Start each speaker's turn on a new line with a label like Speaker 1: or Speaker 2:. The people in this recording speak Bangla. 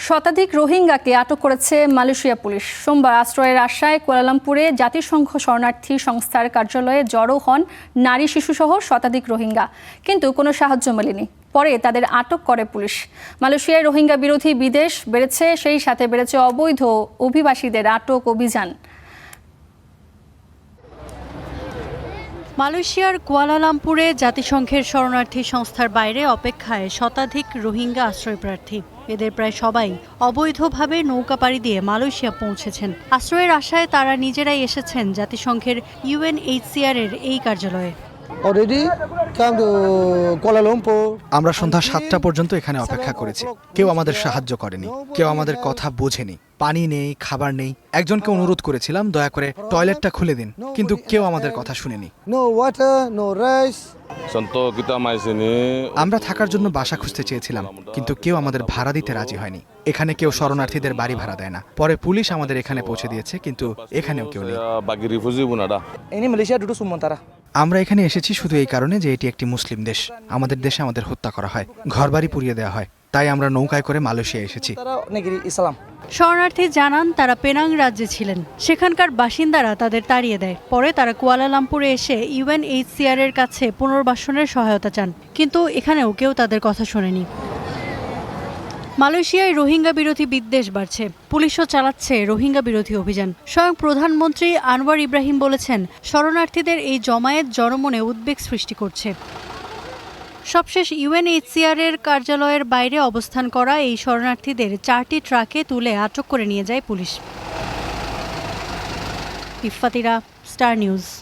Speaker 1: শতাধিক রোহিঙ্গাকে আটক করেছে মালয়েশিয়া পুলিশ। সোমবার আশ্রয়ের আশায় কুয়ালালামপুরে জাতিসংঘ শরণার্থী সংস্থার কার্যালয়ে জড়ো হন নারী শিশুসহ শতাধিক রোহিঙ্গা, কিন্তু কোনো সাহায্য মেলেনি। পরে তাদের আটক করে পুলিশ। মালয়েশিয়ায় রোহিঙ্গা বিরোধী বিদ্বেষ বেড়েছে, সেই সাথে বেড়েছে অবৈধ অভিবাসীদের আটক অভিযান।
Speaker 2: মালয়েশিয়ার কুয়ালালামপুরে জাতিসংঘের শরণার্থী সংস্থার বাইরে অপেক্ষায় শতাধিক রোহিঙ্গা আশ্রয়প্রার্থী। এদের প্রায় সবাই অবৈধভাবে নৌকা পাড়ি দিয়ে মালয়েশিয়া পৌঁছেছেন। আশ্রয়ের আশায় তারা নিজেরাই এসেছেন জাতিসংঘের UNHCR এর এই কার্যালয়ে।
Speaker 3: আমরা সন্ধ্যা 7টা পর্যন্ত এখানে অপেক্ষা করেছি। কেউ আমাদের সাহায্য করেনি, কেউ আমাদের কথা বোঝেনি। পানি নেই, খাবার নেই। একজনকে অনুরোধ করেছিলাম দয়া করে টয়লেটটা খুলে দিন, কিন্তু কেউ আমাদের কথা শুনেনি। আমরা থাকার জন্য বাসা খুঁজতে চেয়েছিলাম, কিন্তু কেউ আমাদের ভাড়া দিতে রাজি হয়নি। এখানে কেউ শরণার্থীদের বাড়ি ভাড়া দেয় না। পরে পুলিশ আমাদের এখানে পৌঁছে দিয়েছে, কিন্তু এখানেও কেউ নেই। আমরা এখানে এসেছি শুধু এই কারণে যে এটি একটি মুসলিম দেশ। আমাদের দেশে আমাদের হত্যা করা হয়, ঘরবাড়ি পুড়িয়ে দেওয়া হয়, তাই আমরা নৌকায় করে মালয়েশিয়া এসেছি।
Speaker 2: শরণার্থী জানান তারা পেনাং রাজ্যে ছিলেন, সেখানকার বাসিন্দারা তাদের তাড়িয়ে দেয়। পরে তারা কুয়ালালামপুরে এসে UNHCR এর কাছে পুনর্বাসনের সহায়তা চান, কিন্তু এখানেও কেউ তাদের কথা শোনেনি। মালয়েশিয়ায় রোহিঙ্গা বিরোধী বিদ্বেষ বাড়ছে, পুলিশও চালাচ্ছে রোহিঙ্গা বিরোধী অভিযান। স্বয়ং প্রধানমন্ত্রী আনোয়ার ইব্রাহিম বলেছেন, শরণার্থীদের এই জমায়েত জনমনে উদ্বেগ সৃষ্টি করছে। সবশেষ UNHCR এর কার্যালয়ের বাইরে অবস্থান করা এই শরণার্থীদের 4টি ট্রাকে তুলে আটক করে নিয়ে যায় পুলিশ। ইফাতিরা, star news.